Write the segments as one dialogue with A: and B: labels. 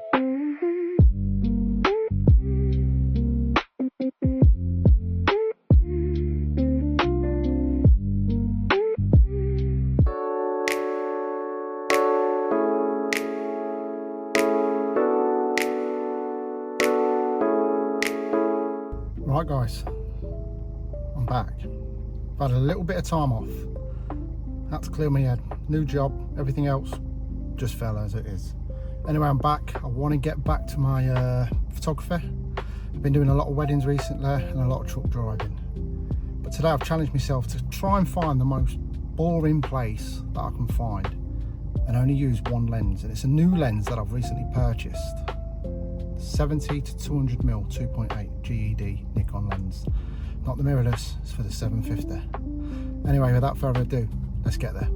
A: Right guys, I'm back. I've had a little bit of time off. Had to clear my head. New job, everything else just fell as it is. Anyway, I'm back. I want to get back to my photography. I've been doing a lot of weddings recently and a lot of truck driving. But today I've challenged myself to try and find the most boring place that I can find and only use one lens. And it's a new lens that I've recently purchased. 70-200mm 2.8 GED Nikon lens. Not the mirrorless, it's for the 750. Anyway, without further ado, let's get there.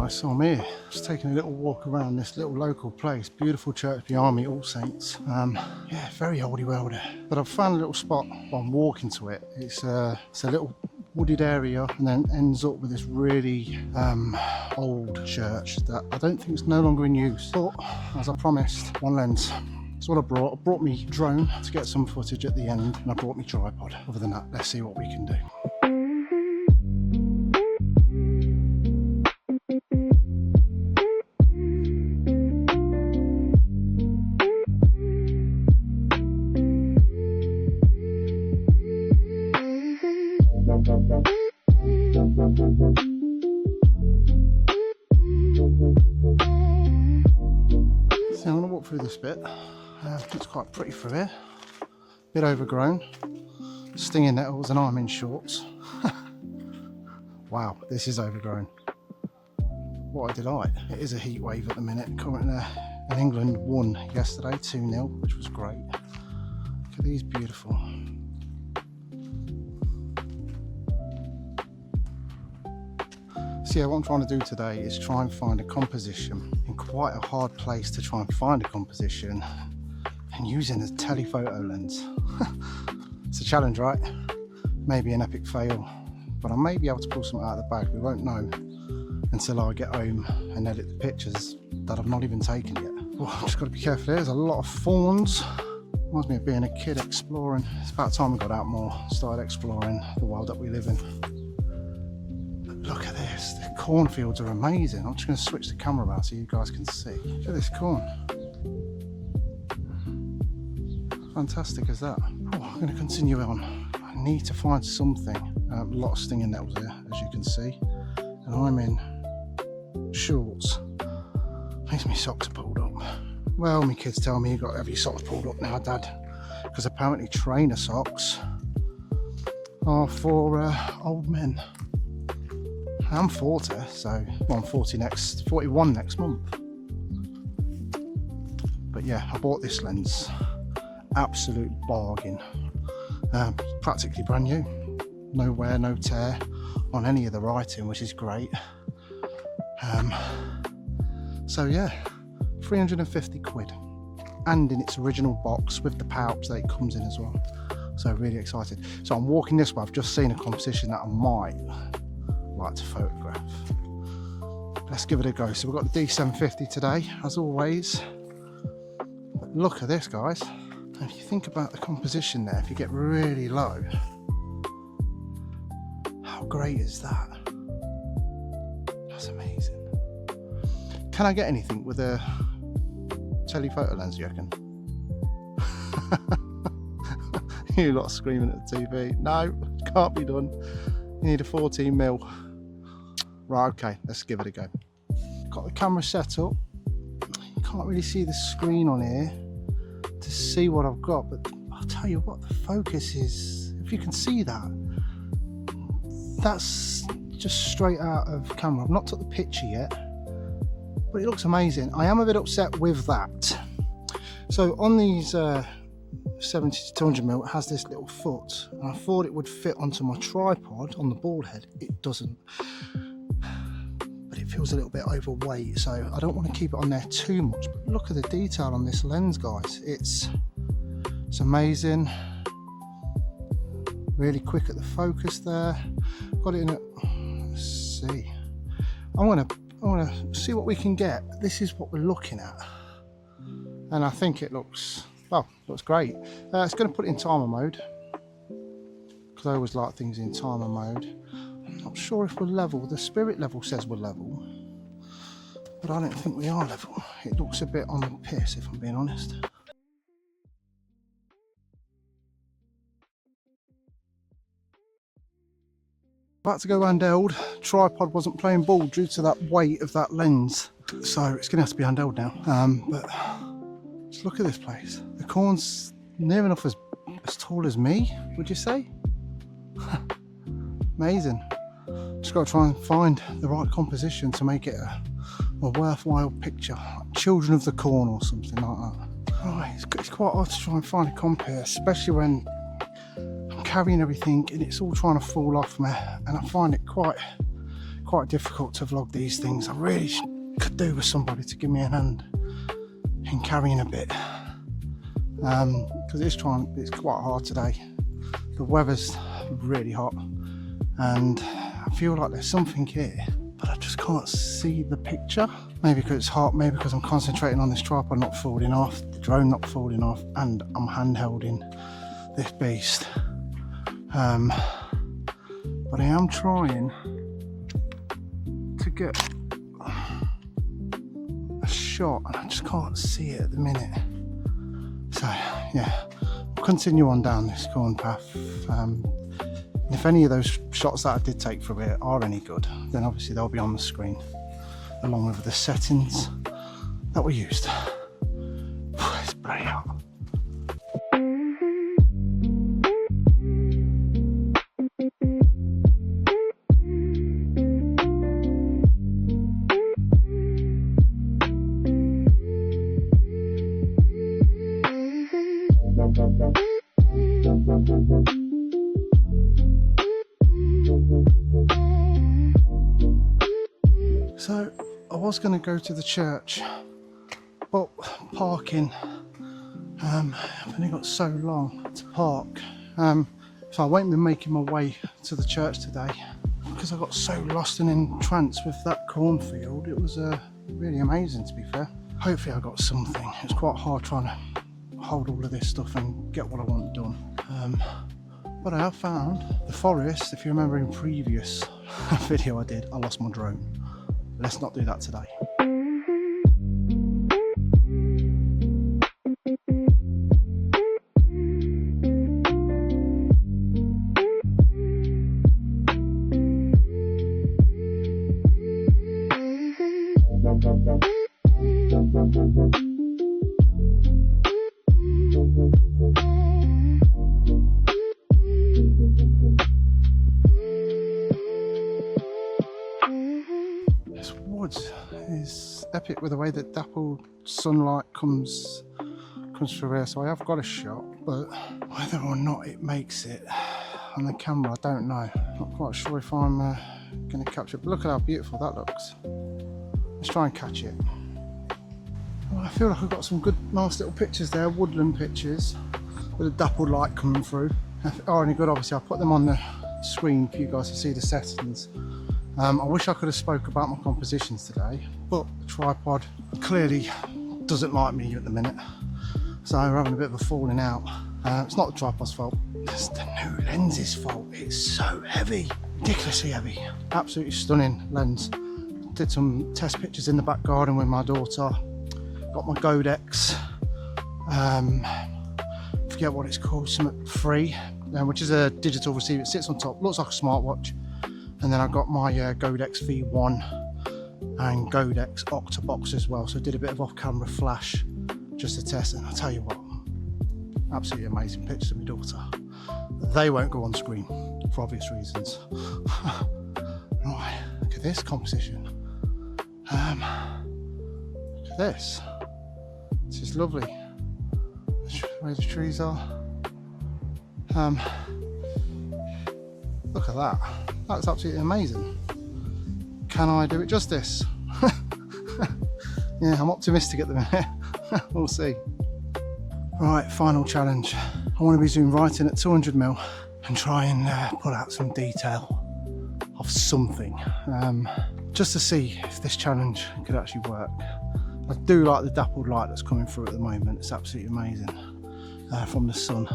A: So I'm here, just taking a little walk around this little local place. Beautiful church behind me, All Saints. Yeah, very oldie worldy. But I've found a little spot while I'm walking to it. It's a little wooded area and then ends up with this really old church that I don't think is no longer in use. But as I promised, one lens. That's what I brought. I brought me drone to get some footage at the end, and I brought me tripod. Other than that, let's see what we can do. So I'm going to walk through this bit. It's quite pretty through here. Bit overgrown. Stinging nettles and I'm in shorts. Wow, this is overgrown. What a delight. It is a heat wave at the minute. Currently in England won yesterday 2-0, which was great. Look at these beautiful. So yeah, what I'm trying to do today is try and find a composition in quite a hard place to try and find a composition and using a telephoto lens. It's a challenge, right? Maybe an epic fail, but I may be able to pull something out of the bag. We won't know until I get home and edit the pictures that I've not even taken yet. Oh, I've just got to be careful. There's a lot of fawns. Reminds me of being a kid exploring. It's about time I got out more, started exploring the world that we live in. Look at this, the cornfields are amazing. I'm just going to switch the camera around so you guys can see. Look at this corn. Fantastic as that. Oh, I'm going to continue on. I need to find something. A lot of stinging nettles here, as you can see. And I'm in shorts. Makes me socks are pulled up. Well, my kids tell me you've got to have your socks pulled up now, Dad. Because apparently trainer socks are for old men. I'm 40, so well, I'm 41 next month. But yeah, I bought this lens, absolute bargain. Practically brand new, no wear, no tear on any of the writing, which is great. So yeah, 350 quid, and in its original box with the pouch that it comes in as well. So really excited. So I'm walking this way. I've just seen a composition that I might like to photograph. Let's give it a go. So we've got the D750 today, as always. But look at this, guys. And if you think about the composition there, if you get really low, how great is that? That's amazing. Can I get anything with a telephoto lens, you reckon? You lot screaming at the TV. No, can't be done. You need a 14mm. Right, okay, let's give it a go. Got the camera set up. You can't really see the screen on here to see what I've got, but I'll tell you what, the focus is, if you can see that, that's just straight out of camera. I've not took the picture yet, but it looks amazing. I am a bit upset with that. So on these 70-200mm, it has this little foot, and I thought it would fit onto my tripod on the ball head. It doesn't, but it feels a little bit overweight, so I don't want to keep it on there too much. But look at the detail on this lens, guys. It's amazing. Really quick at the focus there. Got it in a, let's see. I want to see what we can get. This is what we're looking at, and I think it looks, well, looks great. It's going to put it in timer mode, because I always like things in timer mode. I'm not sure if we're level. The spirit level says we're level, but I don't think we are level. It looks a bit on the piss, if I'm being honest. About to go handheld. Tripod wasn't playing ball due to that weight of that lens, so it's going to have to be handheld now. But just look at this place. The corn's near enough as tall as me, would you say? Amazing. Just got to try and find the right composition to make it a worthwhile picture, like Children of the Corn or something like that. Right, it's quite hard to try and find a comp here, especially when I'm carrying everything and it's all trying to fall off me, and I find it quite difficult to vlog these things. I really could do with somebody to give me a hand in carrying a bit, because it's quite hard today. The weather's really hot, and I feel like there's something here, but I just can't see the picture. Maybe because it's hot, maybe because I'm concentrating on this tripod not falling off, the drone not falling off, and I'm handhelding this beast. But I am trying to get a shot, and I just can't see it at the minute. So yeah, we'll continue on down this corn path. If any of those shots that I did take from it are any good, then obviously they'll be on the screen along with the settings that we used. It's bloody hot. So I was going to go to the church, but parking, I've only got so long to park, so I won't be making my way to the church today because I got so lost and entranced with that cornfield. It was really amazing, to be fair. Hopefully I got something. It's quite hard trying to hold all of this stuff and get what I want done. But I have found the forest. If you remember in previous video I did, I lost my drone. Let's not do that today. Is epic with the way that dappled sunlight comes through here, so I have got a shot, but whether or not it makes it on the camera, I don't know. Not quite sure if I'm going to capture it, but look at how beautiful that looks. Let's try and catch it. Well, I feel like I've got some good, nice little pictures there, woodland pictures with a dappled light coming through. If they are any good, obviously I'll put them on the screen for you guys to see the settings. I wish I could have spoke about my compositions today, but the tripod clearly doesn't like me at the minute, so we're having a bit of a falling out. It's not the tripod's fault, it's the new lens's fault. It's so heavy, ridiculously heavy. Absolutely stunning lens. Did some test pictures in the back garden with my daughter. Got my Godex, forget what it's called, something free, which is a digital receiver. It sits on top, looks like a smartwatch. And then I got my Godex V1 and Godex Octobox as well. So I did a bit of off-camera flash just to test, and I'll tell you what, absolutely amazing pictures of my daughter. They won't go on screen for obvious reasons. Right, look at this composition. Look at this. This is lovely. Where the trees are. Look at that. That's absolutely amazing. can I do it justice? Yeah, I'm optimistic at the minute. We'll see. Right, final challenge. I want to be zoomed right in at 200mm and try and pull out some detail of something, just to see if this challenge could actually work. I do like the dappled light that's coming through at the moment. It's absolutely amazing from the sun.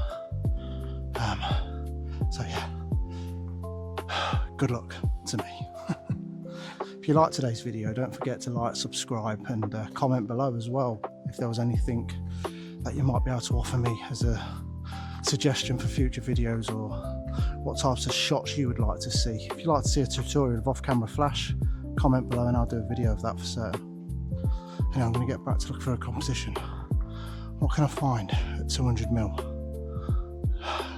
A: So yeah, good luck to me. If you like today's video, don't forget to like, subscribe and comment below as well if there was anything that you might be able to offer me as a suggestion for future videos, or what types of shots you would like to see. If you'd like to see a tutorial of off-camera flash, comment below and I'll do a video of that for certain. And I'm going to get back to look for a composition. What can I find at 200mm?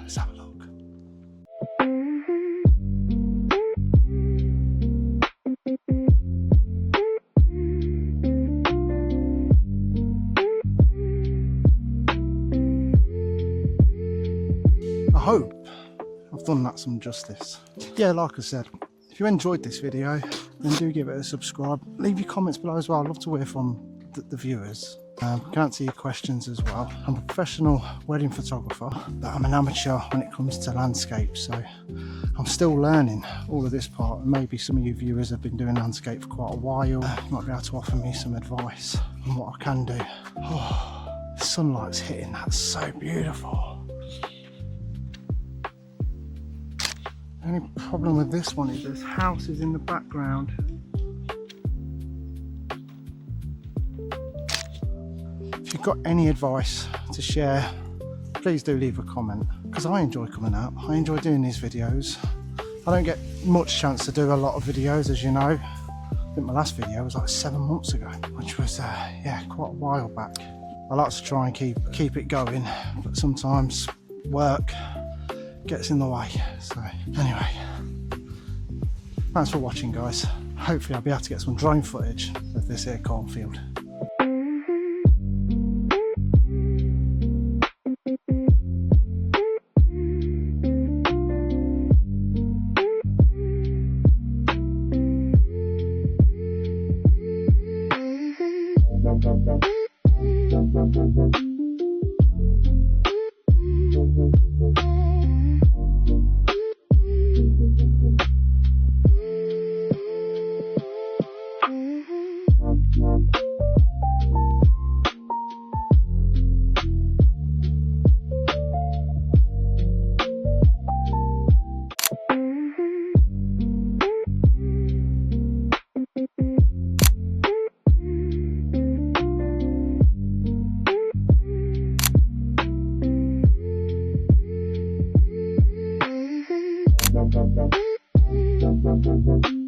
A: Let's have a look. I hope I've done that some justice. Yeah, like I said, if you enjoyed this video, then do give it a subscribe. Leave your comments below as well. I'd love to hear from the viewers. Can answer your questions as well. I'm a professional wedding photographer, but I'm an amateur when it comes to landscape, so I'm still learning all of this part. And maybe some of you viewers have been doing landscape for quite a while. You might be able to offer me some advice on what I can do. Oh, the sunlight's hitting, that's so beautiful. The only problem with this one is there's houses in the background. If you've got any advice to share, please do leave a comment, because I enjoy coming out. I enjoy doing these videos. I don't get much chance to do a lot of videos, as you know. I think my last video was like 7 months ago, which was yeah, quite a while back. I like to try and keep it going, but sometimes work gets in the way. So anyway, thanks for watching, guys. Hopefully I'll be able to get some drone footage of this here cornfield. Bye.